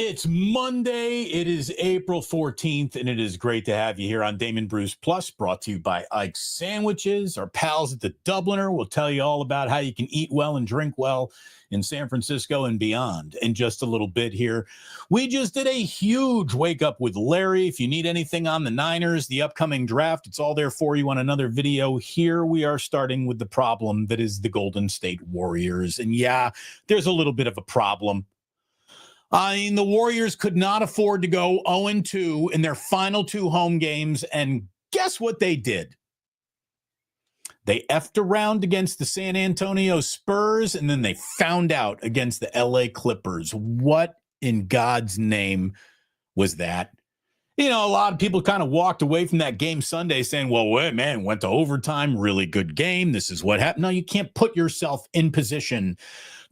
It's Monday. It is April 14th, and it is great to have you here on Damon Brews Plus, brought to you by Ike's Sandwiches. Our pals at the Dubliner will tell you all about how you can eat well and drink well in San Francisco and beyond in just a little bit here. We just did a huge wake up with Larry. If you need anything on the Niners, the upcoming draft, it's all there for you on another video. Here we are starting with the problem that is the Golden State Warriors. And yeah, there's a little bit of a problem. I mean, the Warriors could not afford to go 0-2 in their final two home games, and guess what they did? They effed around against the San Antonio Spurs, and then they found out against the LA Clippers. What in God's name was that? You know, a lot of people kind of walked away from that game Sunday saying, well, wait, man, went to overtime, really good game. This is what happened. No, you can't put yourself in position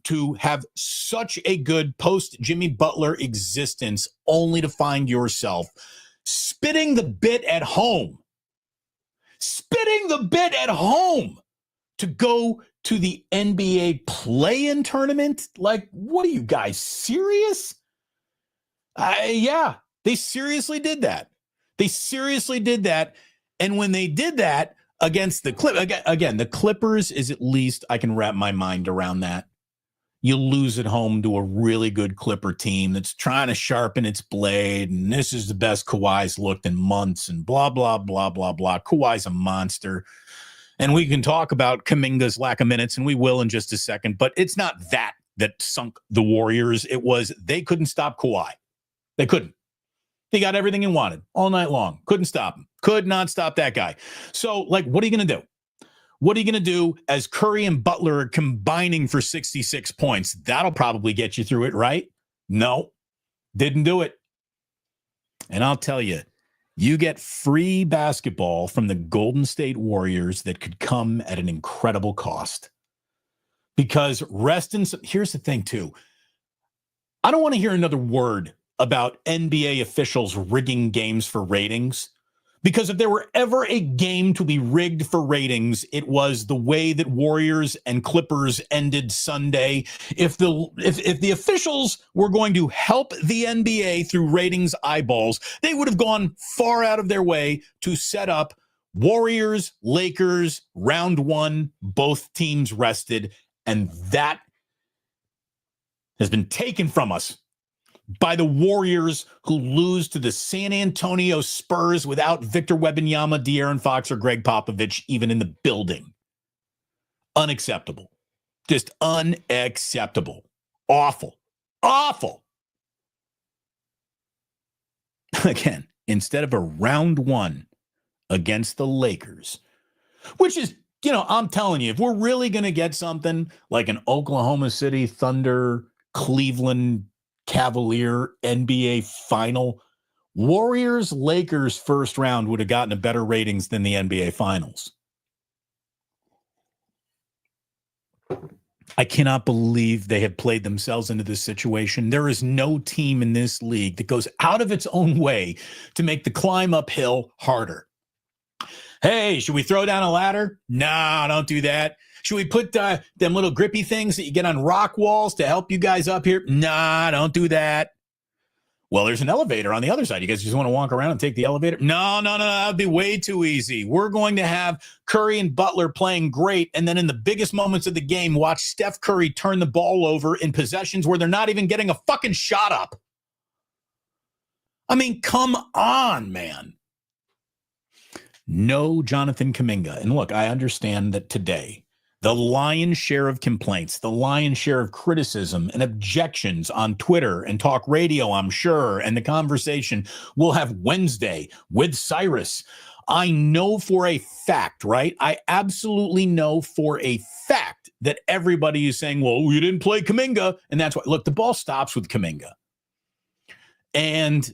to have such a good post-Jimmy Butler existence only to find yourself spitting the bit at home to go to the NBA play-in tournament. Like, what are you guys, serious? Yeah, they seriously did that. And when they did that against the Clippers, again, the Clippers is at least, I can wrap my mind around that. You lose at home to a really good Clipper team that's trying to sharpen its blade, and this is the best Kawhi's looked in months, and blah, blah, blah, blah, blah. Kawhi's a monster. And we can talk about Kuminga's lack of minutes, and we will in just a second, but it's not that sunk the Warriors. It was they couldn't stop Kawhi. They couldn't. They got everything he wanted all night long. Couldn't stop him. Could not stop that guy. So, like, what are you going to do? What are you going to do as Curry and Butler are combining for 66 points? That'll probably get you through it, right? No, didn't do it. And I'll tell you, you get free basketball from the Golden State Warriors that could come at an incredible cost. Because here's the thing, too. I don't want to hear another word about NBA officials rigging games for ratings. Because if there were ever a game to be rigged for ratings, it was the way that Warriors and Clippers ended Sunday. If the officials were going to help the NBA through ratings eyeballs, they would have gone far out of their way to set up Warriors, Lakers, round one, both teams rested, and that has been taken from us by the Warriors, who lose to the San Antonio Spurs without Victor Wembanyama, De'Aaron Fox, or Greg Popovich even in the building. Unacceptable. Just unacceptable. Awful. Awful. Again, instead of a round one against the Lakers, which is, you know, I'm telling you, if we're really going to get something like an Oklahoma City Thunder, Cleveland Cavalier NBA final, Warriors Lakers first round would have gotten a better ratings than the NBA finals. I cannot believe they have played themselves into this situation. There is no team in this league that goes out of its own way to make the climb uphill harder. Hey, should we throw down a ladder? No, don't do that. Should we put them little grippy things that you get on rock walls to help you guys up here? Nah, don't do that. Well, there's an elevator on the other side. You guys just want to walk around and take the elevator? No, that would be way too easy. We're going to have Curry and Butler playing great, and then in the biggest moments of the game, watch Steph Curry turn the ball over in possessions where they're not even getting a fucking shot up. I mean, come on, man. No Jonathan Kuminga. And look, I understand that today, the lion's share of complaints, the lion's share of criticism and objections on Twitter and talk radio, I'm sure, and the conversation we'll have Wednesday with Cyrus. I know for a fact, right? I absolutely know for a fact that everybody is saying, well, you didn't play Kaminga. And that's why, look, the ball stops with Kaminga. And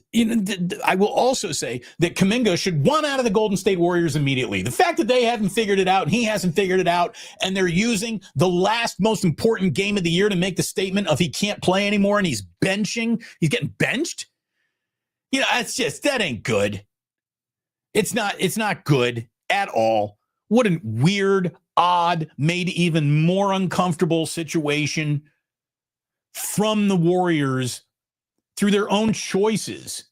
I will also say that Kaminga should run out of the Golden State Warriors immediately. The fact that they haven't figured it out and he hasn't figured it out, and they're using the last most important game of the year to make the statement of he can't play anymore and he's getting benched. You know, that ain't good. It's not good at all. What a weird, odd, made even more uncomfortable situation from the Warriors through their own choices.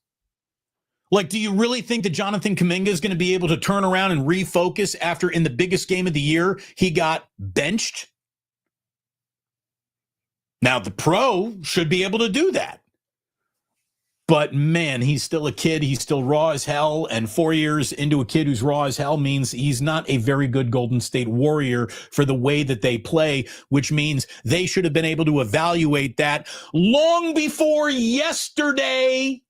Like, do you really think that Jonathan Kuminga is going to be able to turn around and refocus after in the biggest game of the year he got benched? Now, the pro should be able to do that. But, man, he's still a kid. He's still raw as hell. And 4 years into a kid who's raw as hell means he's not a very good Golden State Warrior for the way that they play, which means they should have been able to evaluate that long before yesterday.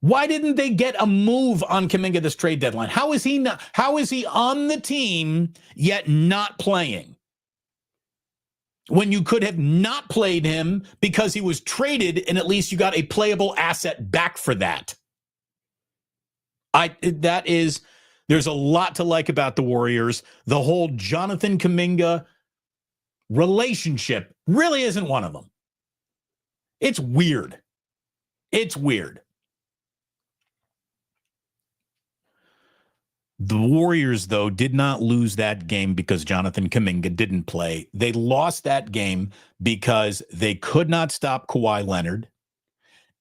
Why didn't they get a move on Kaminga this trade deadline? How is he on the team yet not playing? When you could have not played him because he was traded and at least you got a playable asset back for that. There's a lot to like about the Warriors. The whole Jonathan Kuminga relationship really isn't one of them. It's weird. It's weird. The Warriors, though, did not lose that game because Jonathan Kuminga didn't play. They lost that game because they could not stop Kawhi Leonard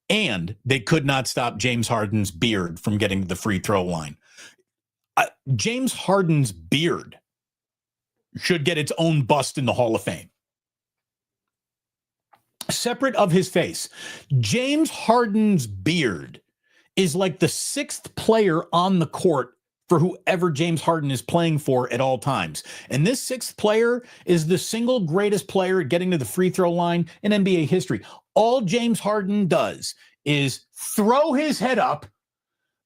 and they could not stop James Harden's beard from getting to the free throw line. James Harden's beard should get its own bust in the Hall of Fame. Separate of his face, James Harden's beard is like the sixth player on the court for whoever James Harden is playing for at all times. And this sixth player is the single greatest player at getting to the free throw line in NBA history. All James Harden does is throw his head up,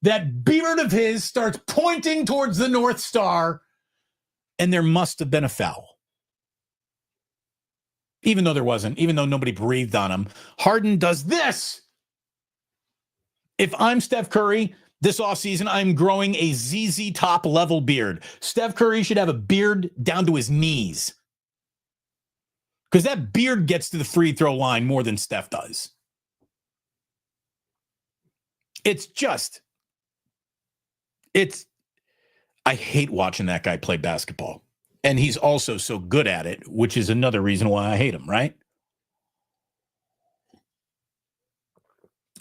that beard of his starts pointing towards the North Star, and there must have been a foul. Even though there wasn't, even though nobody breathed on him, Harden does this. If I'm Steph Curry, this offseason, I'm growing a ZZ Top level beard. Steph Curry should have a beard down to his knees. Because that beard gets to the free throw line more than Steph does. I hate watching that guy play basketball. And he's also so good at it, which is another reason why I hate him, right?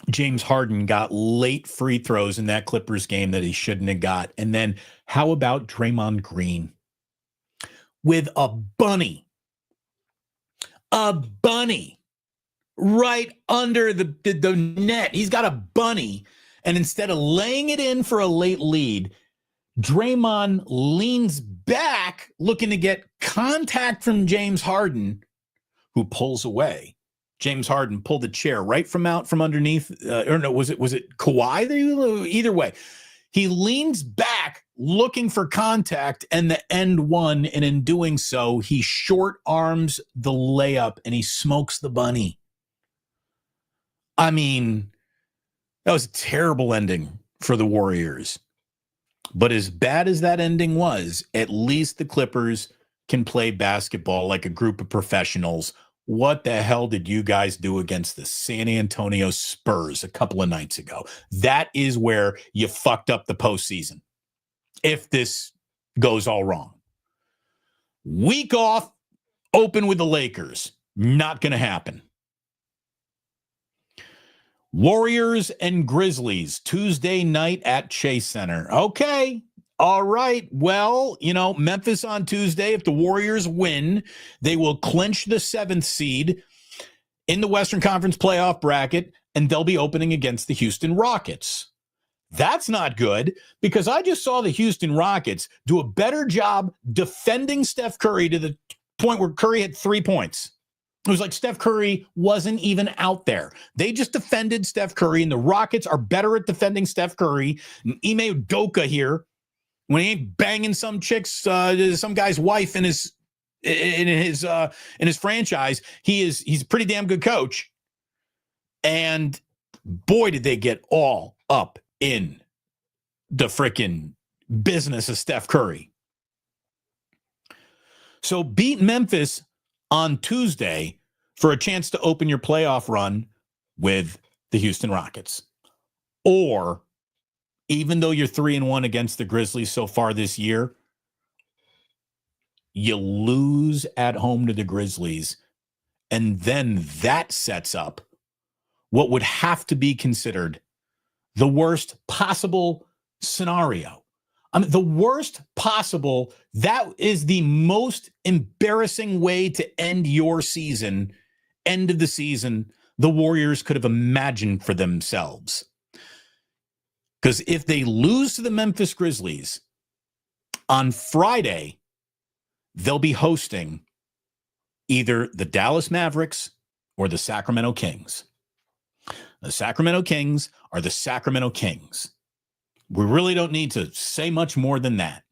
James Harden got late free throws in that Clippers game that he shouldn't have got. And then how about Draymond Green with a bunny right under the net. He's got a bunny. And instead of laying it in for a late lead, Draymond leans back looking to get contact from James Harden, who pulls away. James Harden pulled the chair right from out from underneath. Or no, was it Kawhi? Either way, he leans back looking for contact and the end one. And in doing so, he short arms the layup and he smokes the bunny. I mean, that was a terrible ending for the Warriors. But as bad as that ending was, at least the Clippers can play basketball like a group of professionals. What the hell did you guys do against the San Antonio Spurs a couple of nights ago? That is where you fucked up the postseason. If this goes all wrong. Week off, open with the Lakers. Not going to happen. Warriors and Grizzlies, Tuesday night at Chase Center. Okay. All right. Well, Memphis on Tuesday, if the Warriors win, they will clinch the 7th seed in the Western Conference playoff bracket, and they'll be opening against the Houston Rockets. That's not good because I just saw the Houston Rockets do a better job defending Steph Curry to the point where Curry had 3 points. It was like Steph Curry wasn't even out there. They just defended Steph Curry, and the Rockets are better at defending Steph Curry. And Ime Udoka here, when he ain't banging some guy's wife in his franchise, he's a pretty damn good coach. And boy, did they get all up in the freaking business of Steph Curry. So beat Memphis on Tuesday for a chance to open your playoff run with the Houston Rockets. Or even though you're 3-1 against the Grizzlies so far this year, you lose at home to the Grizzlies And then that sets up what would have to be considered the worst possible scenario. I mean, the worst possible, that is the most embarrassing way to end your season, end of the season, the Warriors could have imagined for themselves. Because if they lose to the Memphis Grizzlies on Friday, they'll be hosting either the Dallas Mavericks or the Sacramento Kings. The Sacramento Kings are the Sacramento Kings. We really don't need to say much more than that.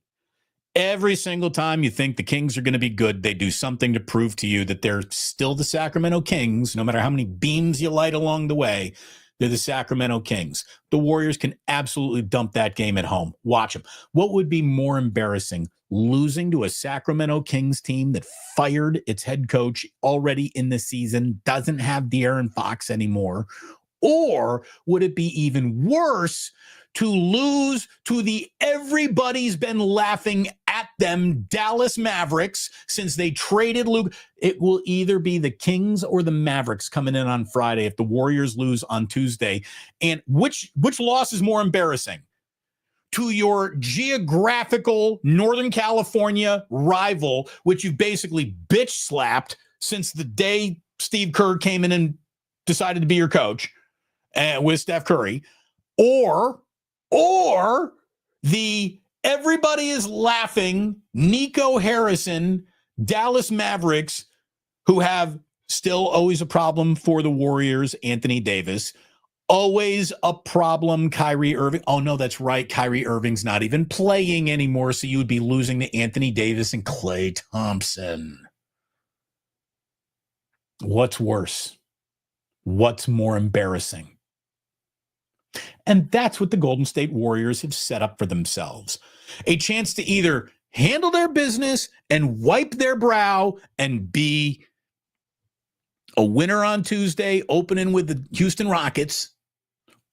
Every single time you think the Kings are going to be good, they do something to prove to you that they're still the Sacramento Kings. No matter how many beams you light along the way, they're the Sacramento Kings. The Warriors can absolutely dump that game at home. Watch them. What would be more embarrassing? Losing to a Sacramento Kings team that fired its head coach already in the season, doesn't have De'Aaron Fox anymore? Or would it be even worse to lose to the everybody's been laughing at them Dallas Mavericks since they traded Luke? It will either be the Kings or the Mavericks coming in on Friday if the Warriors lose on Tuesday. And which loss is more embarrassing? To your geographical Northern California rival, which you've basically bitch slapped since the day Steve Kerr came in and decided to be your coach with Steph Curry, or the everybody is laughing Nico Harrison Dallas Mavericks, who have still always a problem for the Warriors, Anthony Davis. Always a problem, Kyrie Irving. Oh, no, that's right. Kyrie Irving's not even playing anymore, so you would be losing to Anthony Davis and Klay Thompson. What's worse? What's more embarrassing? And that's what the Golden State Warriors have set up for themselves. A chance to either handle their business and wipe their brow and be a winner on Tuesday, opening with the Houston Rockets,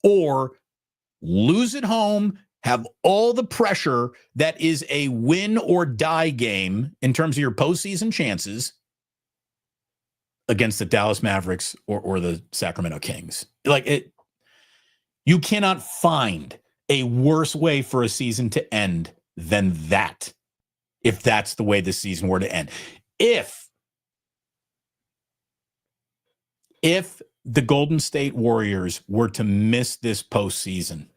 or lose at home, have all the pressure that is a win or die game in terms of your postseason chances against the Dallas Mavericks or the Sacramento Kings. You cannot find a worse way for a season to end than that, if that's the way the season were to end. If the Golden State Warriors were to miss this postseason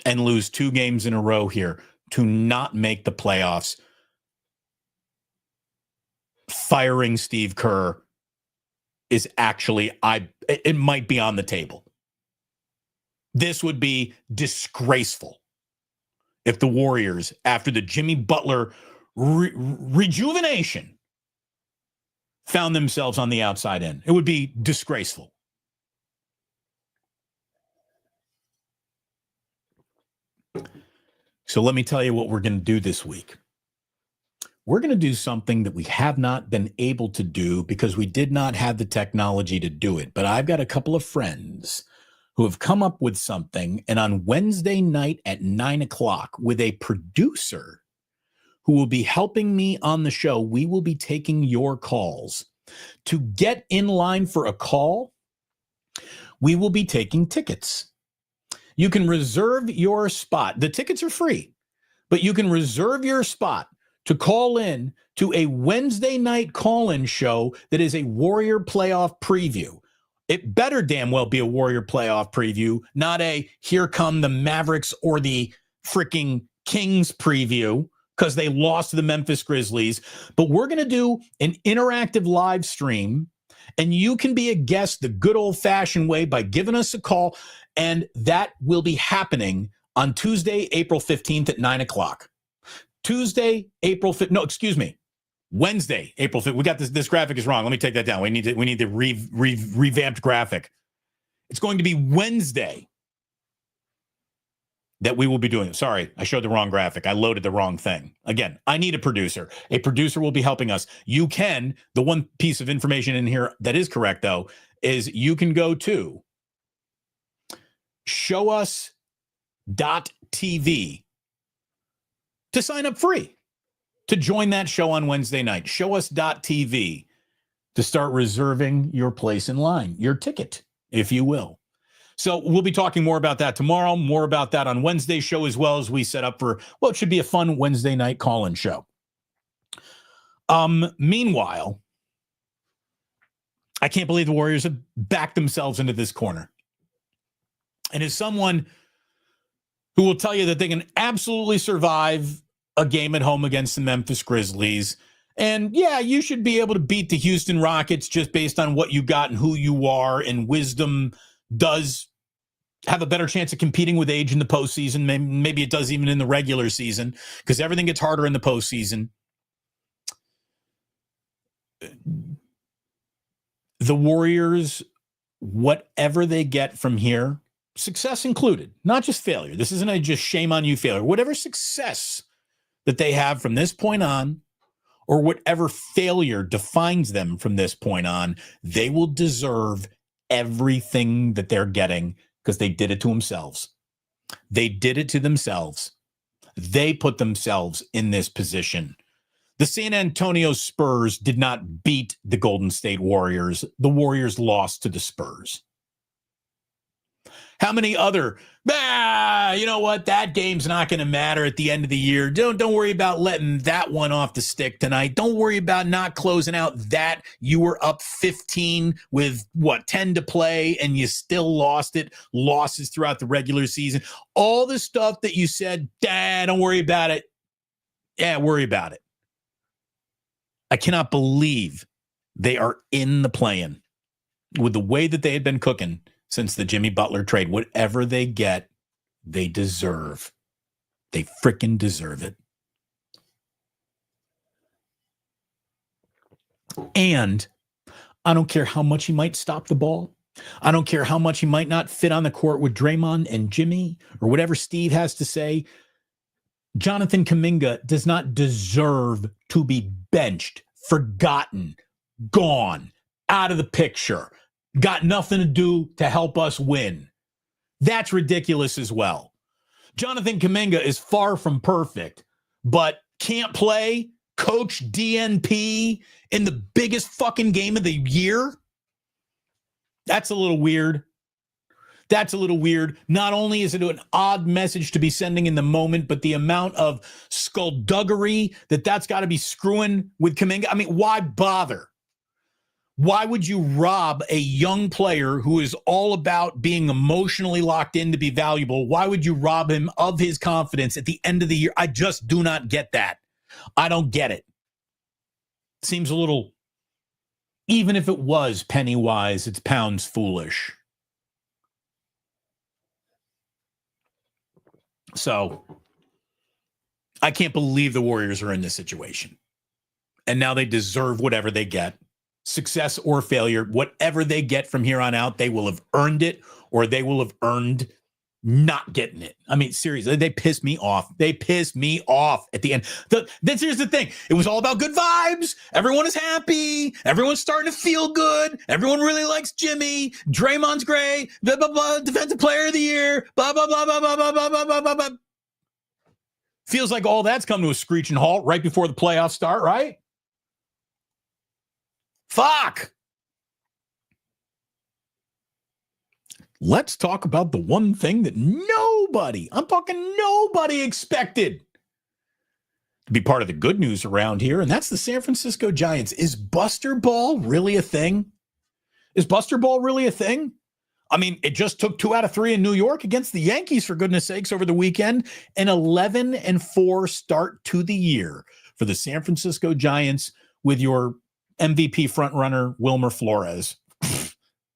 and lose 2 games in a row here to not make the playoffs, firing Steve Kerr is actually, it might be on the table. This would be disgraceful if the Warriors, after the Jimmy Butler rejuvenation, found themselves on the outside in. It would be disgraceful. So let me tell you what we're going to do this week. We're going to do something that we have not been able to do because we did not have the technology to do it. But I've got a couple of friends who have come up with something. And on Wednesday night at 9:00 with a producer who will be helping me on the show, we will be taking your calls. To get in line for a call, we will be taking tickets. You can reserve your spot. The tickets are free, but you can reserve your spot to call in to a Wednesday night call-in show that is a Warrior playoff preview. It better damn well be a Warrior playoff preview, not a here come the Mavericks or the freaking Kings preview because they lost to the Memphis Grizzlies. But we're going to do an interactive live stream, and you can be a guest the good old-fashioned way by giving us a call, and that will be happening on Tuesday, April 15th at 9:00. Tuesday, April 5th. No, excuse me. Wednesday, April 5th. We got this graphic is wrong. Let me take that down. We need the revamped graphic. It's going to be Wednesday that we will be doing it. Sorry, I showed the wrong graphic. I loaded the wrong thing. Again, I need a producer. A producer will be helping us. You can, the one piece of information in here that is correct, though, is you can go to showus.tv to sign up free to join that show on Wednesday night. Showus.tv to start reserving your place in line, your ticket, if you will. So we'll be talking more about that tomorrow, more about that on Wednesday's show, as well as we set up for what should be a fun Wednesday night call-in show. Meanwhile, I can't believe the Warriors have backed themselves into this corner. And as someone who will tell you that they can absolutely survive a game at home against the Memphis Grizzlies, and yeah, you should be able to beat the Houston Rockets just based on what you got and who you are, and wisdom does have a better chance of competing with age in the postseason. Maybe it does even in the regular season, because everything gets harder in the postseason. The Warriors, whatever they get from here, success included, not just failure. This isn't a just shame on you failure. Whatever success that they have from this point on, or whatever failure defines them from this point on, they will deserve everything that they're getting because they did it to themselves. They did it to themselves. They put themselves in this position. The San Antonio Spurs did not beat the Golden State Warriors. The Warriors lost to the Spurs. How many other, you know what, that game's not going to matter at the end of the year. Don't worry about letting that one off the stick tonight. Don't worry about not closing out that. You were up 15 with, 10 to play, and you still lost it. Losses throughout the regular season. All the stuff that you said, don't worry about it. Yeah, worry about it. I cannot believe they are in the play-in with the way that they had been cooking since the Jimmy Butler trade. Whatever they get, they deserve. They freaking deserve it. And I don't care how much he might stop the ball. I don't care how much he might not fit on the court with Draymond and Jimmy or whatever Steve has to say. Jonathan Kuminga does not deserve to be benched, forgotten, gone, out of the picture. Got nothing to do to help us win. That's ridiculous as well. Jonathan Kuminga is far from perfect, but can't play coach DNP in the biggest fucking game of the year? That's a little weird. That's a little weird. Not only is it an odd message to be sending in the moment, but the amount of skullduggery that's got to be screwing with Kaminga. I mean, why bother? Why would you rob a young player who is all about being emotionally locked in to be valuable? Why would you rob him of his confidence at the end of the year? I just do not get that. I don't get it. Seems a little, even if it was penny wise, it's pounds foolish. So I can't believe the Warriors are in this situation. And now they deserve whatever they get. Success or failure, whatever they get from here on out, they will have earned it, or they will have earned not getting it. I mean, seriously, they piss me off. They piss me off at the end. Here's the thing. It was all about good vibes. Everyone is happy. Everyone's starting to feel good. Everyone really likes Jimmy. Draymond's great. Blah, blah, blah. Defensive player of the year. Blah, blah, blah, blah, blah, blah, blah, blah, blah, blah. Feels like all that's come to a screeching halt right before the playoffs start, right? Fuck. Let's talk about the one thing that nobody expected to be part of the good news around here, and that's the San Francisco Giants. Is Buster Ball really a thing? Is Buster Ball really a thing? I mean, it just took 2 out of 3 in New York against the Yankees, for goodness sakes, over the weekend. An 11-4 start to the year for the San Francisco Giants with your MVP frontrunner, Wilmer Flores.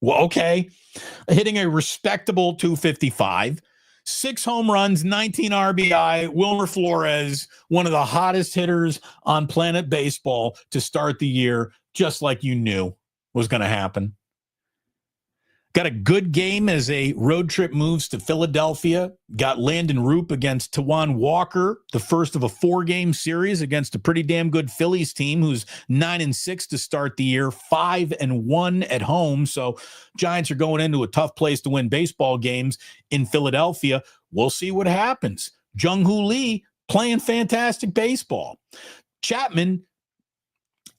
Well, okay. Hitting a respectable 255, 6 home runs, 19 RBI. Wilmer Flores, one of the hottest hitters on planet baseball to start the year, just like you knew was going to happen. Got a good game as a road trip moves to Philadelphia. Got Landon Roop against Tawan Walker, the first of a 4-game series against a pretty damn good Phillies team who's 9-6 to start the year, 5-1 at home. So Giants are going into a tough place to win baseball games in Philadelphia. We'll see what happens. Jung-Hoo Lee playing fantastic baseball. Chapman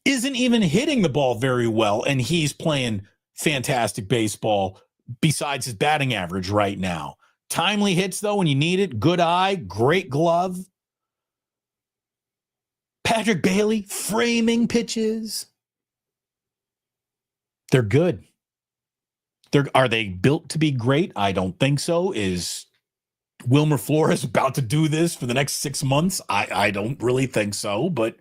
isn't even hitting the ball very well, and he's playing fantastic baseball besides his batting average right now. Timely hits, though, when you need it. Good eye, great glove. Patrick Bailey, framing pitches. They're good. Are they built to be great? I don't think so. Is Wilmer Flores about to do this for the next 6 months? I don't really think so, but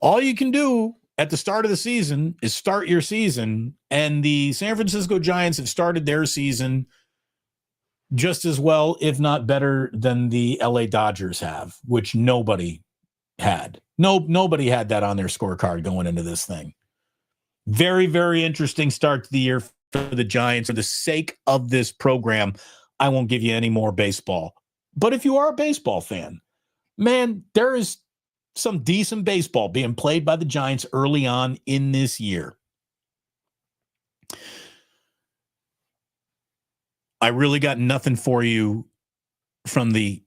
all you can do at the start of the season is start your season, and the San Francisco Giants have started their season just as well, if not better, than the LA Dodgers have, which nobody had. Nobody had that on their scorecard going into this thing. Very, very interesting start to the year for the Giants. For the sake of this program, I won't give you any more baseball. But if you are a baseball fan, man, there is some decent baseball being played by the Giants early on in this year. I really got nothing for you from the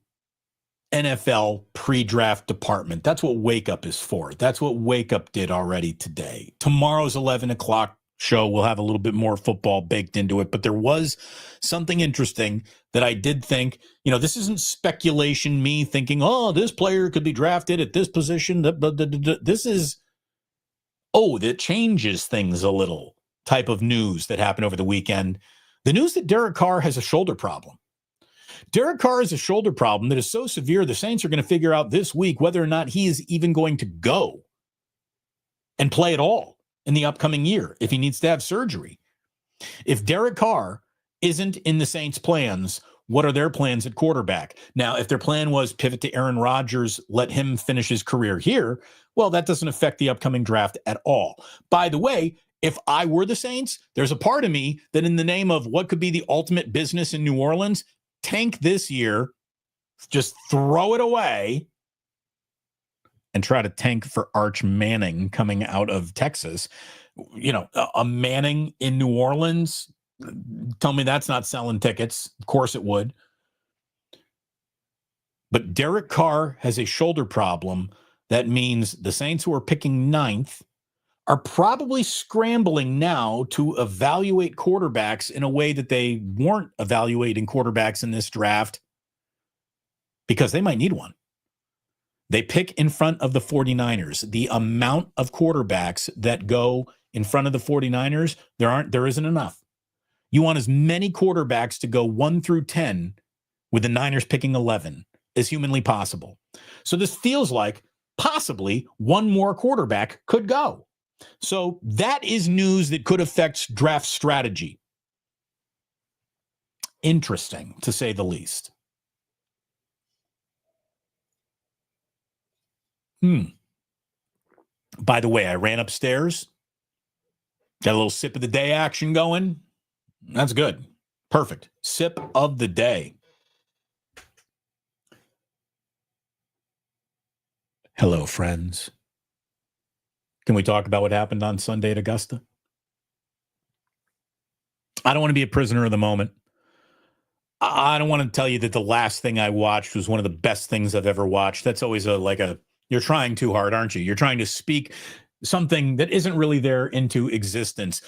NFL pre-draft department. That's what Wake Up is for. That's what Wake Up did already today. Tomorrow's 11 o'clock show, we'll have a little bit more football baked into it, but there was something interesting that I did think, this isn't speculation, me thinking, oh, this player could be drafted at this position. This is, that changes things a little type of news that happened over the weekend. The news that Derek Carr has a shoulder problem. Derek Carr has a shoulder problem that is so severe, the Saints are going to figure out this week whether or not he is even going to go and play at all in the upcoming year if he needs to have surgery. If Derek Carr isn't in the Saints' plans, what are their plans at quarterback? Now, if their plan was pivot to Aaron Rodgers, let him finish his career here, well, that doesn't affect the upcoming draft at all. By the way, if I were the Saints, there's a part of me that in the name of what could be the ultimate business in New Orleans, tank this year, just throw it away, and try to tank for Arch Manning coming out of Texas. A Manning in New Orleans, tell me that's not selling tickets. Of course it would. But Derek Carr has a shoulder problem. That means the Saints, who are picking 9th, are probably scrambling now to evaluate quarterbacks in a way that they weren't evaluating quarterbacks in this draft because they might need one. They pick in front of the 49ers. The amount of quarterbacks that go in front of the 49ers, there isn't enough. You want as many quarterbacks to go 1 through 10 with the Niners picking 11 as humanly possible. So this feels like possibly one more quarterback could go. So that is news that could affect draft strategy. Interesting, to say the least. By the way, I ran upstairs, got a little sip of the day action going. That's good. Perfect. Sip of the day. Hello, friends. Can we talk about what happened on Sunday at Augusta? I don't want to be a prisoner of the moment. I don't want to tell you that the last thing I watched was one of the best things I've ever watched. That's always you're trying too hard, aren't you? You're trying to speak something that isn't really there into existence.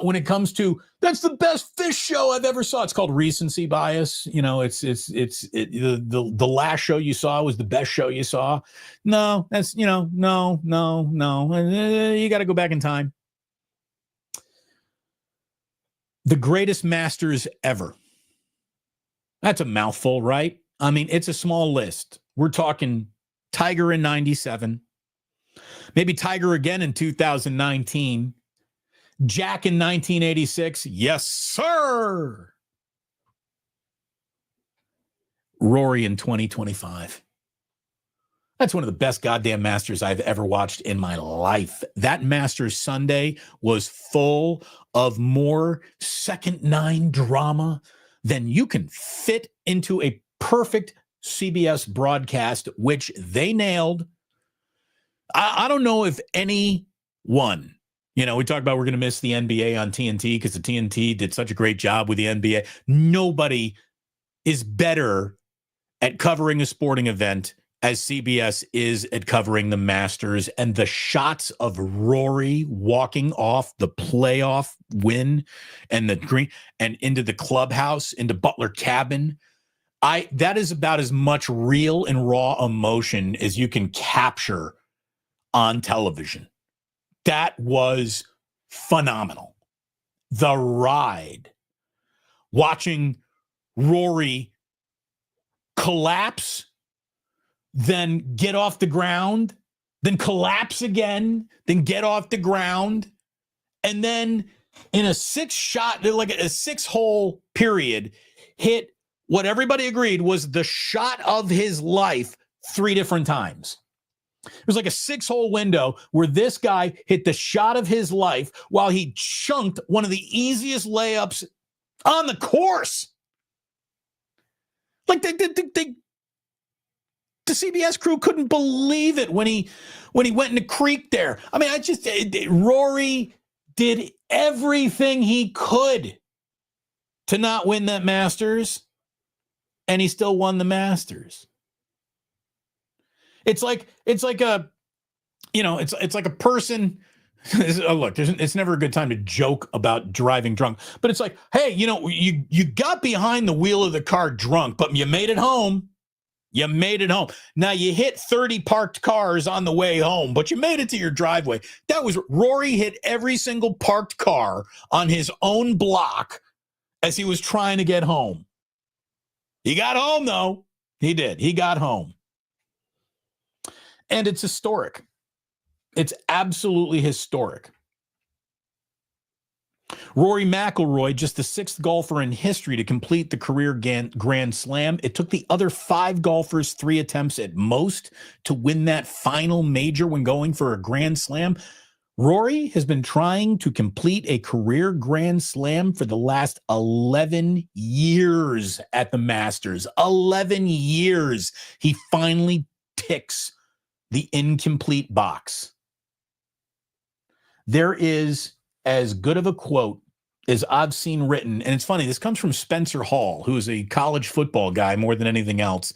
When it comes to, that's the best fish show I've ever saw. It's called recency bias. The last show you saw was the best show you saw. No, that's, no. You got to go back in time. The greatest Masters ever. That's a mouthful, right? I mean, it's a small list. We're talking Tiger in 97, maybe Tiger again in 2019, Jack in 1986. Yes, sir. Rory in 2025. That's one of the best goddamn Masters I've ever watched in my life. That Masters Sunday was full of more second nine drama than you can fit into a perfect CBS broadcast, which they nailed. I don't know if anyone, we talked about we're going to miss the NBA on TNT because the TNT did such a great job with the NBA. Nobody is better at covering a sporting event as CBS is at covering the Masters, and the shots of Rory walking off the playoff win and the green and into the clubhouse, into Butler Cabin. That is about as much real and raw emotion as you can capture on television. That was phenomenal. The ride, watching Rory collapse, then get off the ground, then collapse again, then get off the ground, and then in a 6-shot, like a 6-hole period, hit what everybody agreed was the shot of his life 3 different times. It was like a 6-hole window where this guy hit the shot of his life while he chunked one of the easiest layups on the course. Like the CBS crew couldn't believe it when he went in the creek there. I mean, Rory did everything he could to not win that Masters, and he still won the Masters. It's like a person. Look, it's never a good time to joke about driving drunk, but it's like, hey, you got behind the wheel of the car drunk, but you made it home. You made it home. Now you hit 30 parked cars on the way home, but you made it to your driveway. Rory hit every single parked car on his own block as he was trying to get home. He got home, though. He did. He got home. And it's historic. It's absolutely historic. Rory McIlroy, just the 6th golfer in history to complete the career Grand Slam. It took the other 5 golfers 3 attempts at most to win that final major when going for a Grand Slam. Rory has been trying to complete a career Grand Slam for the last 11 years at the Masters. 11 years. He finally ticks the incomplete box. There is as good of a quote as I've seen written, and it's funny, this comes from Spencer Hall, who is a college football guy more than anything else.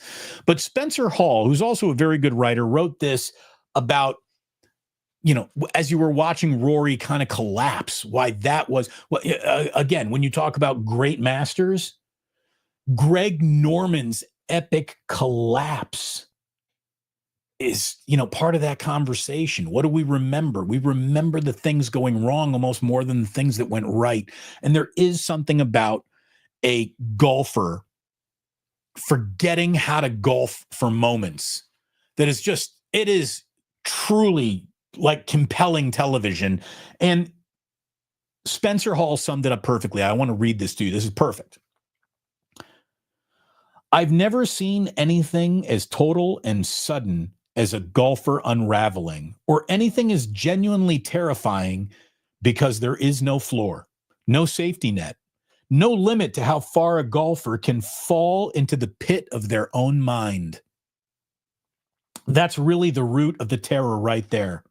But Spencer Hall, who's also a very good writer, wrote this about, as you were watching Rory kind of collapse, why that was, again, when you talk about great masters, Greg Norman's epic collapse is, part of that conversation. What do we remember? We remember the things going wrong almost more than the things that went right. And there is something about a golfer forgetting how to golf for moments that is just, it is truly like compelling television. And Spencer Hall summed it up perfectly. I want to read this to you. This is perfect. I've never seen anything as total and sudden as a golfer unraveling, or anything as genuinely terrifying, because there is no floor, no safety net, no limit to how far a golfer can fall into the pit of their own mind. That's really the root of the terror right there.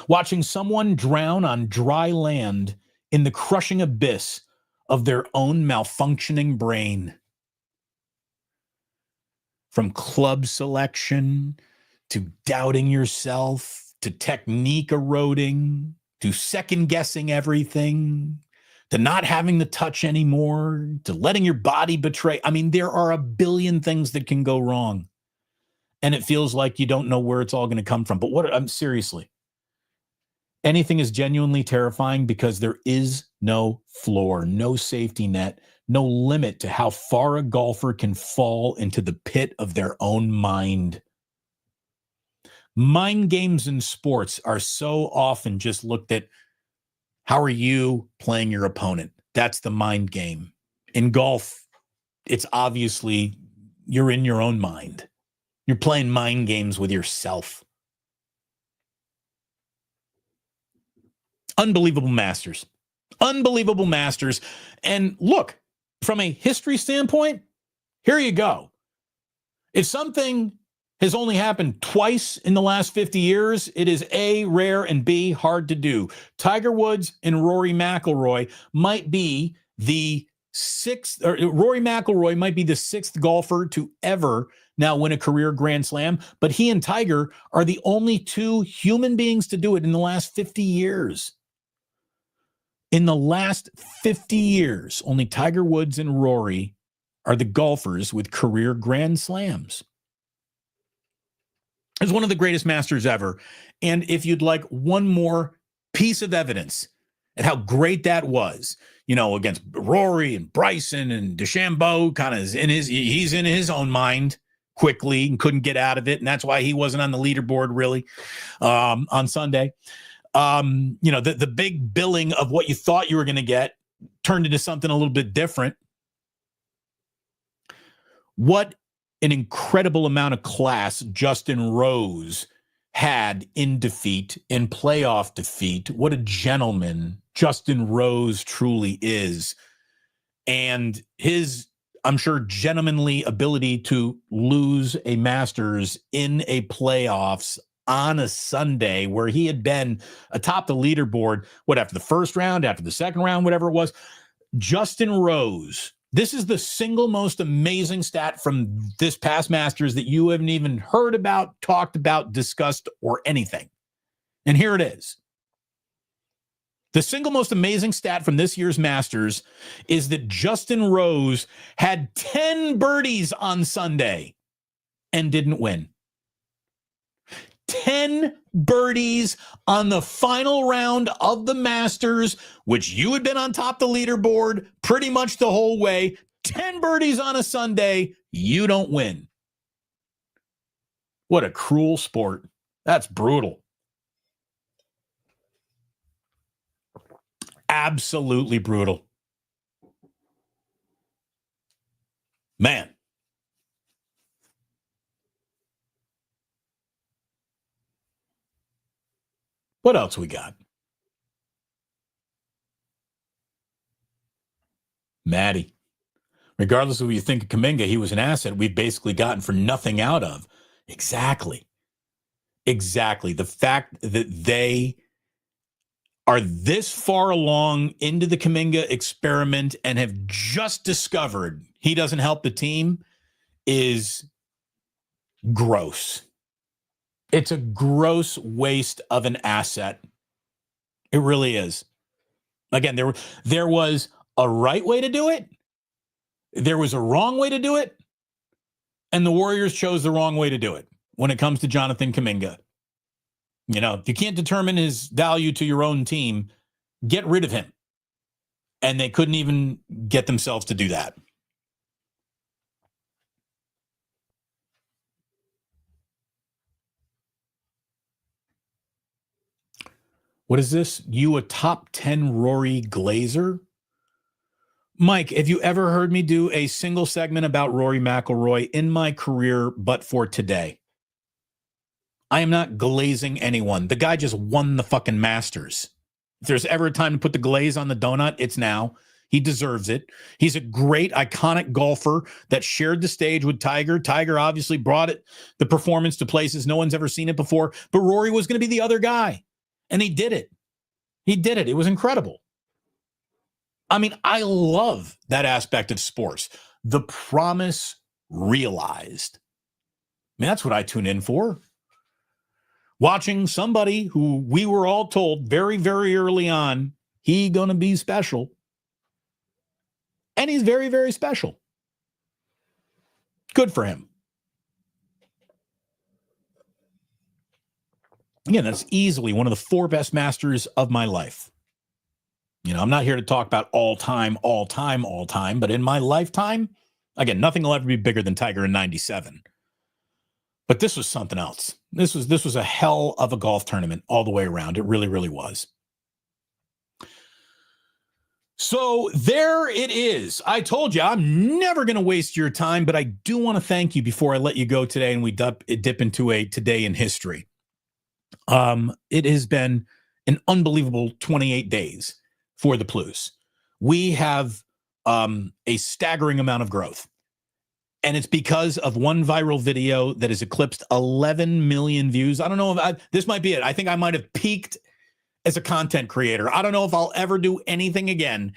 Watching someone drown on dry land in the crushing abyss of their own malfunctioning brain. From club selection to doubting yourself, to technique eroding, to second guessing everything, to not having the touch anymore, to letting your body betray. I mean, there are a billion things that can go wrong. And it feels like you don't know where it's all going to come from. But I'm seriously, anything is genuinely terrifying because there is no floor, no safety net, no limit to how far a golfer can fall into the pit of their own mind. Mind games in sports are so often just looked at, how are you playing your opponent? That's the mind game. In golf, it's obviously you're in your own mind. You're playing mind games with yourself. Unbelievable masters. Unbelievable masters. And look, from a history standpoint, here you go. If something has only happened twice in the last 50 years, it is A, rare, and B, hard to do. Tiger Woods and Rory McIlroy might be the Rory McIlroy might be the sixth golfer to ever now win a career Grand Slam, but he and Tiger are the only two human beings to do it in the last 50 years. In the last 50 years, only Tiger Woods and Rory are the golfers with career Grand Slams. It's one of the greatest Masters ever. And if you'd like one more piece of evidence at how great that was, against Rory and Bryson and DeChambeau, he's in his own mind quickly and couldn't get out of it. And that's why he wasn't on the leaderboard really on Sunday. The big billing of what you thought you were going to get turned into something a little bit different. What an incredible amount of class Justin Rose had in defeat, in playoff defeat. What a gentleman Justin Rose truly is. And his, I'm sure, gentlemanly ability to lose a Masters in a playoffs on a Sunday where he had been atop the leaderboard, after the first round, after the second round, whatever it was. Justin Rose, this is the single most amazing stat from this past Masters that you haven't even heard about, talked about, discussed, or anything. And here it is. The single most amazing stat from this year's Masters is that Justin Rose had 10 birdies on Sunday and didn't win. 10 birdies on the final round of the Masters, which you had been on top of the leaderboard pretty much the whole way. 10 birdies on a Sunday, you don't win. What a cruel sport. That's brutal. Absolutely brutal. Man. What else we got? Maddie. Regardless of what you think of Kaminga, he was an asset we've basically gotten for nothing out of. Exactly. The fact that they are this far along into the Kaminga experiment and have just discovered he doesn't help the team is gross. It's a gross waste of an asset. It really is. Again, there was a right way to do it. There was a wrong way to do it. And the Warriors chose the wrong way to do it when it comes to Jonathan Kuminga. If you can't determine his value to your own team, get rid of him. And they couldn't even get themselves to do that. What is this? You a top 10 Rory Glazer? Mike, have you ever heard me do a single segment about Rory McIlroy in my career but for today? I am not glazing anyone. The guy just won the fucking Masters. If there's ever a time to put the glaze on the donut, it's now. He deserves it. He's a great, iconic golfer that shared the stage with Tiger. Tiger obviously brought the performance to places no one's ever seen it before, but Rory was going to be the other guy. And he did it. It was incredible. I mean, I love that aspect of sports. The promise realized. I mean, that's what I tune in for. Watching somebody who we were all told very, very early on, he gonna be special. And he's very, very special. Good for him. Again, that's easily one of the 4 best Masters of my life. I'm not here to talk about all time, but in my lifetime, again, nothing will ever be bigger than Tiger in 97. But this was something else. This was a hell of a golf tournament all the way around. It really, really was. So there it is. I told you I'm never going to waste your time, but I do want to thank you before I let you go today and we dip into a today in history. It has been an unbelievable 28 days for the Blues. We have a staggering amount of growth. And it's because of one viral video that has eclipsed 11 million views. I don't know if this might be it. I think I might have peaked as a content creator. I don't know if I'll ever do anything again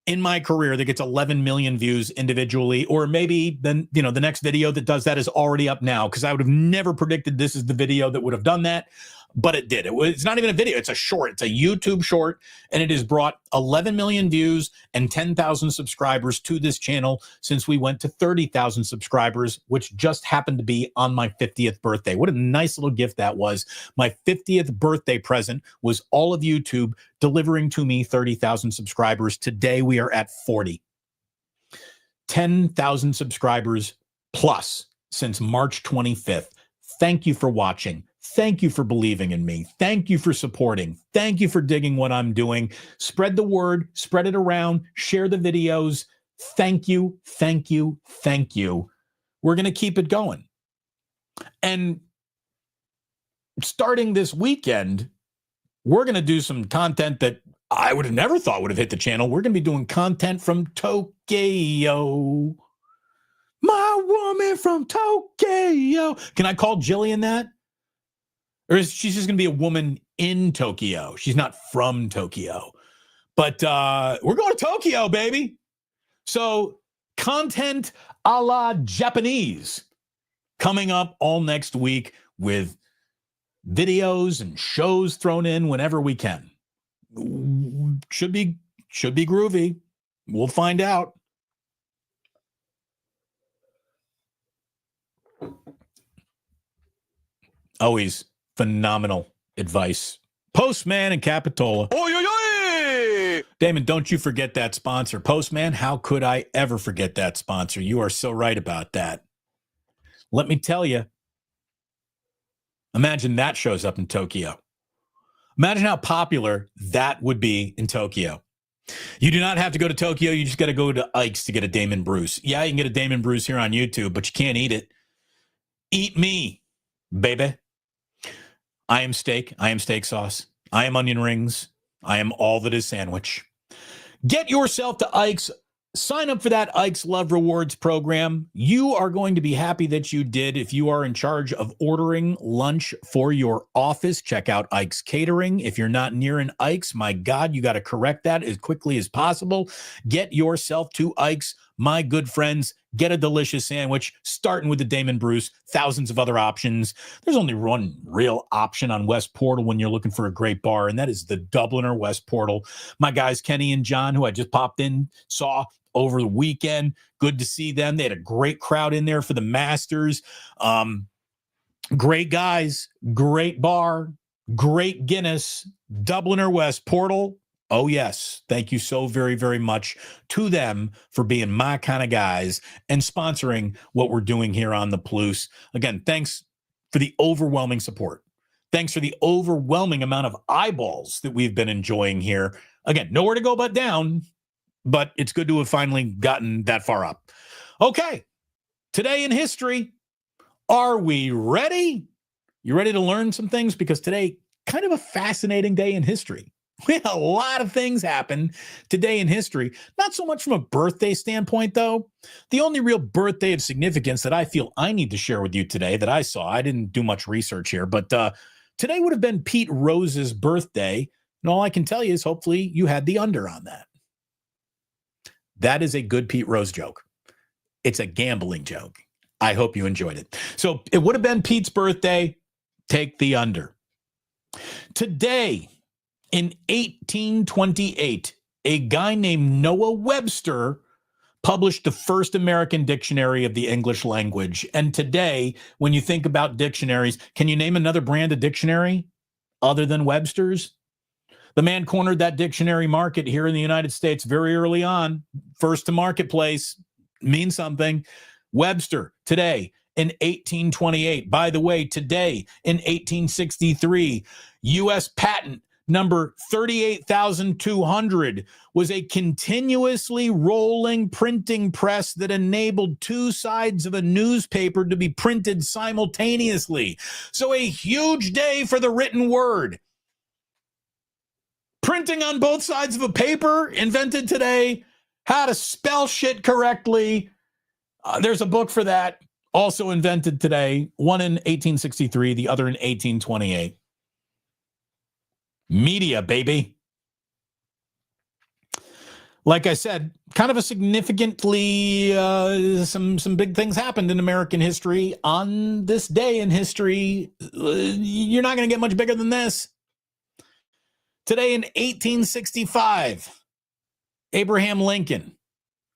in my career that gets 11 million views individually, or maybe then, the next video that does that is already up now, because I would have never predicted this is the video that would have done that. But it did. It's not even a video. It's a short. It's a YouTube short, and it has brought 11 million views and 10,000 subscribers to this channel since we went to 30,000 subscribers, which just happened to be on my 50th birthday. What a nice little gift that was. My 50th birthday present was all of YouTube delivering to me 30,000 subscribers. Today we are at 40. 10,000 subscribers plus since March 25th. Thank you for watching. Thank you for believing in me. Thank you for supporting. Thank you for digging what I'm doing. Spread the word, spread it around, share the videos. Thank you, thank you, thank you. We're going to keep it going. And starting this weekend, we're going to do some content that I would have never thought would have hit the channel. We're going to be doing content from Tokyo. My woman from Tokyo. Can I call Jillian that? Or is she just going to be a woman in Tokyo? She's not from Tokyo. But we're going to Tokyo, baby. So content a la Japanese coming up all next week with videos and shows thrown in whenever we can. Should be groovy. We'll find out. Always phenomenal advice. Postman and Capitola. Oy, oy, oy! Damon, don't you forget that sponsor. Postman, how could I ever forget that sponsor? You are so right about that. Let me tell you, imagine that shows up in Tokyo. Imagine how popular that would be in Tokyo. You do not have to go to Tokyo. You just got to go to Ike's to get a Damon Bruce. Yeah, you can get a Damon Bruce here on YouTube, but you can't eat it. Eat me, baby. I am steak. I am steak sauce. I am onion rings. I am all that is sandwich. Get yourself to Ike's. Sign up for that Ike's Love Rewards program. You are going to be happy that you did. If you are in charge of ordering lunch for your office, check out Ike's Catering. If you're not near an Ike's, my God, you got to correct that as quickly as possible. Get yourself to Ike's, my good friends. Get a delicious sandwich, starting with the Damon Bruce, thousands of other options. There's only one real option on West Portal when you're looking for a great bar, and that is the Dubliner West Portal. My guys, Kenny and John, who I just popped in, saw over the weekend. Good to see them. They had a great crowd in there for the Masters. Great guys, great bar, great Guinness, Dubliner West Portal. Oh, yes. Thank you so very, very much to them for being my kind of guys and sponsoring what we're doing here on the Plus. Again, thanks for the overwhelming support. Thanks for the overwhelming amount of eyeballs that we've been enjoying here. Again, nowhere to go but down, but it's good to have finally gotten that far up. Okay, today in history, are we ready? You ready to learn some things? Because today, kind of a fascinating day in history. We had a lot of things happen today in history. Not so much from a birthday standpoint, though. The only real birthday of significance that I feel I need to share with you today that I saw, I didn't do much research here, but today would have been Pete Rose's birthday. And all I can tell you is hopefully you had the under on that. That is a good Pete Rose joke. It's a gambling joke. I hope you enjoyed it. So it would have been Pete's birthday. Take the under. Today, in 1828, a guy named Noah Webster published the first American dictionary of the English language. And today, when you think about dictionaries, can you name another brand of dictionary other than Webster's? The man cornered that dictionary market here in the United States very early on. First to marketplace means something. Webster, today, in 1828. By the way, today, in 1863, U.S. patent number 38,200 was a continuously rolling printing press that enabled two sides of a newspaper to be printed simultaneously. So a huge day for the written word. Printing on both sides of a paper, invented today. How to spell shit correctly. There's a book for that, also invented today. One in 1863, the other in 1828. Media, baby. like I said, kind of a significantly, some big things happened in American history on this day in history. You're not going to get much bigger than this. Today in 1865, Abraham Lincoln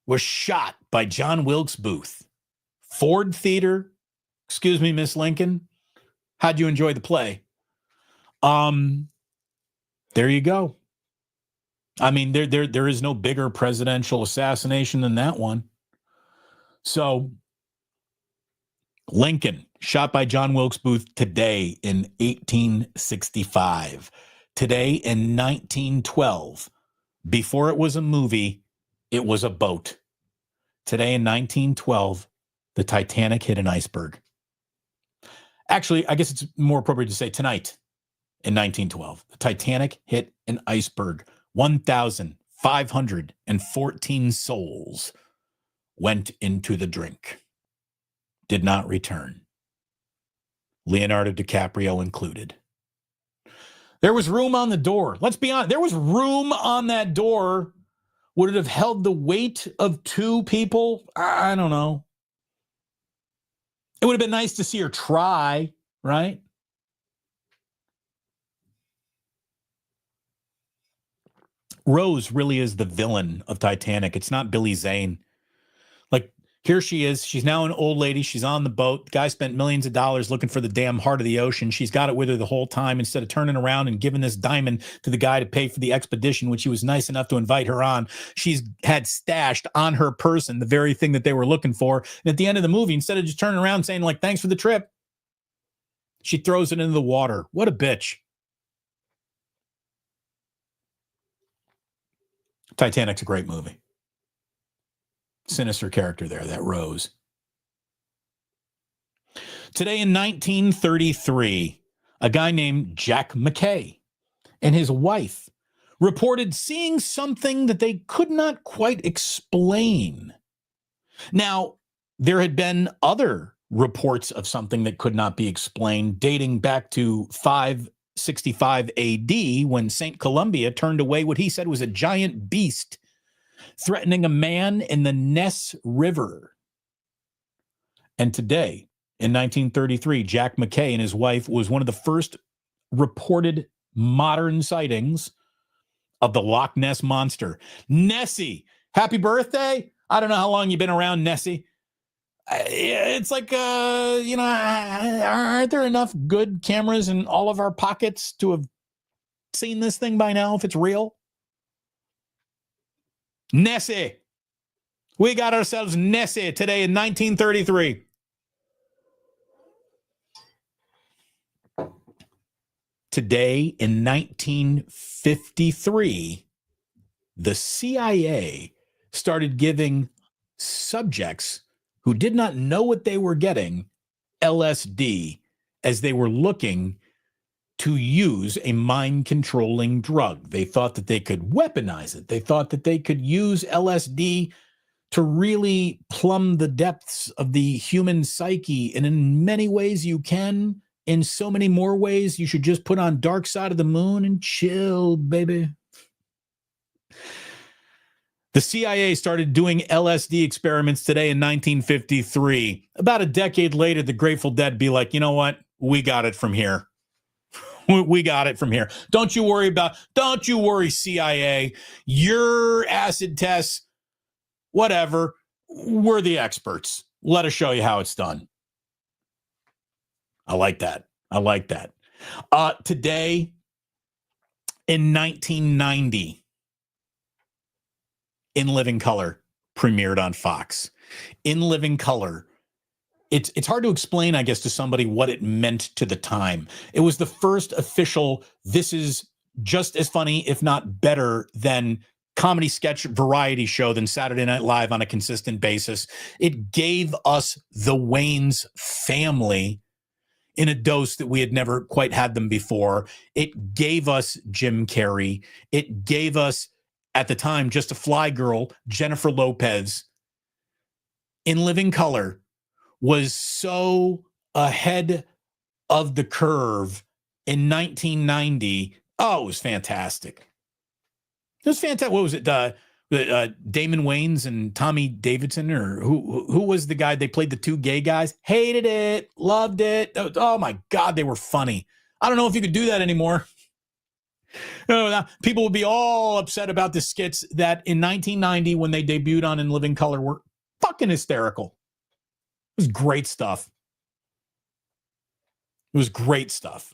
was shot by John Wilkes Booth. Ford Theater. Excuse me, Miss Lincoln. How'd you enjoy the play? There you go. I mean, there is no bigger presidential assassination than that one. So, Lincoln, shot by John Wilkes Booth today in 1865. Today in 1912, before it was a movie, it was a boat. Today in 1912, the Titanic hit an iceberg. Actually, I guess it's more appropriate to say tonight in 1912, the Titanic hit an iceberg. 1,514 souls went into the drink, did not return. Leonardo DiCaprio included. There was room on the door. Let's be honest. There was room on that door. Would it have held the weight of two people? I don't know. It would have been nice to see her try, right? Rose really is the villain of Titanic. It's not Billy Zane. Like, here she is. She's now an old lady. She's on the boat. The guy spent millions of dollars looking for the damn heart of the ocean. She's got it with her the whole time. Instead of turning around and giving this diamond to the guy to pay for the expedition, which he was nice enough to invite her on, she's had stashed on her person the very thing that they were looking for. And at the end of the movie, instead of just turning around and saying, like, thanks for the trip, she throws it into the water. What a bitch. Titanic's a great movie. Sinister character there, that Rose. Today in 1933, a guy named Jack McKay and his wife reported seeing something that they could not quite explain. Now, there had been other reports of something that could not be explained dating back to 565 AD when St. Columbia turned away what he said was a giant beast threatening a man in the Ness River. And today, in 1933, Jack McKay and his wife was one of the first reported modern sightings of the Loch Ness Monster. Nessie, happy birthday. I don't know how long you've been around, Nessie. It's like, aren't there enough good cameras in all of our pockets to have seen this thing by now if it's real? Nessie. We got ourselves Nessie today in 1933. Today in 1953, the CIA started giving subjects who did not know what they were getting LSD as they were looking to use a mind-controlling drug. They thought that they could weaponize it. They thought that they could use LSD to really plumb the depths of the human psyche. And in many ways you can. In so many more ways, you should just put on Dark Side of the Moon and chill, baby. The CIA started doing LSD experiments today in 1953. About a decade later, the Grateful Dead be like, you know what? We got it from here. We got it from here. Don't you worry, CIA. Your acid tests, whatever. We're the experts. Let us show you how it's done. I like that. Today, in 1990, In Living Color premiered on Fox. In Living Color. It's hard to explain, I guess, to somebody what it meant to the time. It was the first official, this is just as funny, if not better, than comedy sketch variety show than Saturday Night Live on a consistent basis. It gave us the Wayans family in a dose that we had never quite had them before. It gave us Jim Carrey. It gave us, at the time, just a fly girl, Jennifer Lopez. In Living Color was so ahead of the curve in 1990. Oh, it was fantastic. It was fantastic. What was it? Was Damon Wayans and Tommy Davidson, or who was the guy? They played the two gay guys. Hated it, loved it. Oh my God, they were funny. I don't know if you could do that anymore. People would be all upset about the skits that in 1990, when they debuted on In Living Color, were fucking hysterical. It was great stuff. It was great stuff.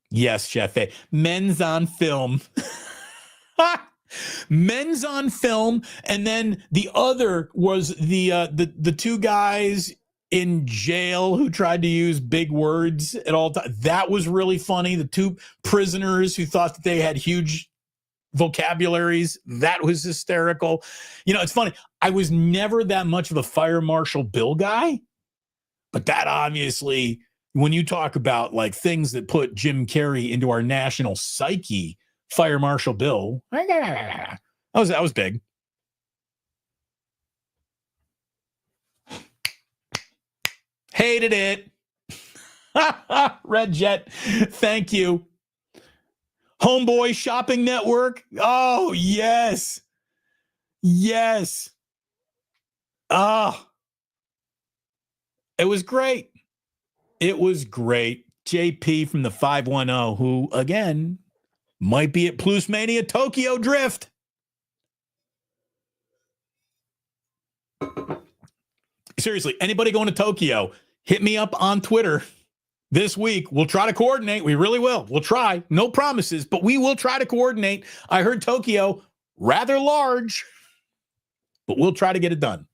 Yes, Chef A. Men's on Film. Men's on Film. And then the other was the two guys in jail who tried to use big words at all times. That was really funny. The two prisoners who thought that they had huge vocabularies. That was hysterical. You know, it's funny. I was never that much of a Fire Marshal Bill guy, but that obviously, when you talk about like things that put Jim Carrey into our national psyche, Fire Marshal Bill, that was big. Hated it. Red Jet, thank you. Homeboy Shopping Network. Oh, yes. Yes. Oh, it was great. It was great. JP from the 510, who, again, might be at Plus Mania Tokyo Drift. Seriously, anybody going to Tokyo, hit me up on Twitter this week. We'll try to coordinate. We really will. We'll try. No promises, but we will try to coordinate. I heard Tokyo, rather large, but we'll try to get it done.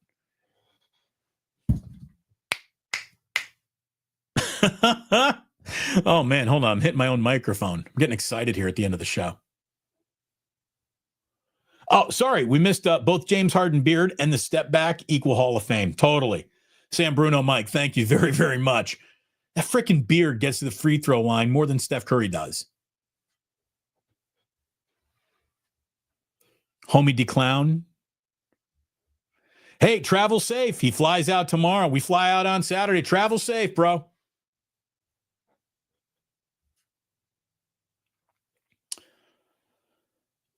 Oh, man, hold on. I'm hitting my own microphone. I'm getting excited here at the end of the show. Oh, sorry. We missed both James Harden beard and the step back equal Hall of Fame. Totally. Sam Bruno, Mike, thank you very, very much. That freaking beard gets to the free throw line more than Steph Curry does. Homie DeClown. Hey, travel safe. He flies out tomorrow. We fly out on Saturday. Travel safe, bro.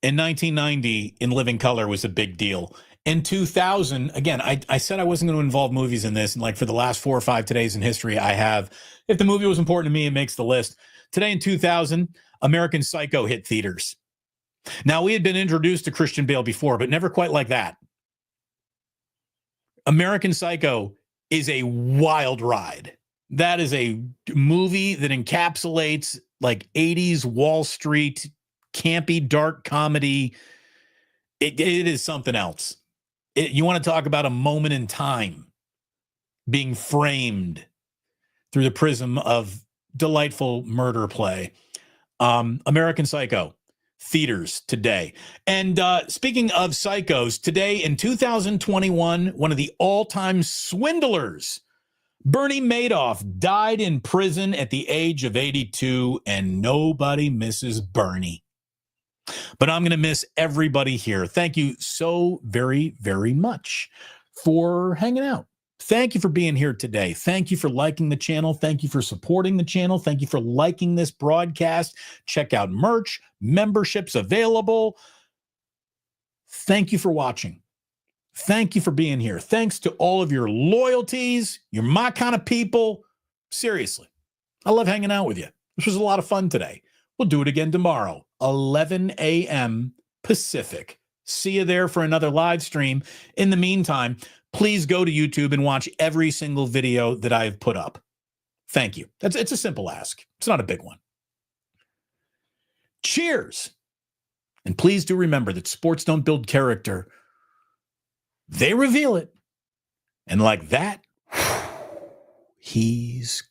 In 1990, In Living Color was a big deal. In 2000, again, I said I wasn't going to involve movies in this, and like for the last 4 or 5 Todays in History, I have. If the movie was important to me, it makes the list. Today in 2000, American Psycho hit theaters. Now, we had been introduced to Christian Bale before, but never quite like that. American Psycho is a wild ride. That is a movie that encapsulates like 80s Wall Street campy, dark comedy. It is something else. You want to talk about a moment in time being framed through the prism of delightful murder play. American Psycho, theaters today. And speaking of psychos, today in 2021, one of the all-time swindlers, Bernie Madoff, died in prison at the age of 82, and nobody misses Bernie. But I'm going to miss everybody here. Thank you so very, very much for hanging out. Thank you for being here today. Thank you for liking the channel. Thank you for supporting the channel. Thank you for liking this broadcast. Check out merch, memberships available. Thank you for watching. Thank you for being here. Thanks to all of your loyalties. You're my kind of people. Seriously, I love hanging out with you. This was a lot of fun today. We'll do it again tomorrow, 11 a.m. Pacific. See you there for another live stream. In the meantime, please go to YouTube and watch every single video that I've put up. Thank you. It's a simple ask. It's not a big one. Cheers. And please do remember that sports don't build character. They reveal it. And like that, he's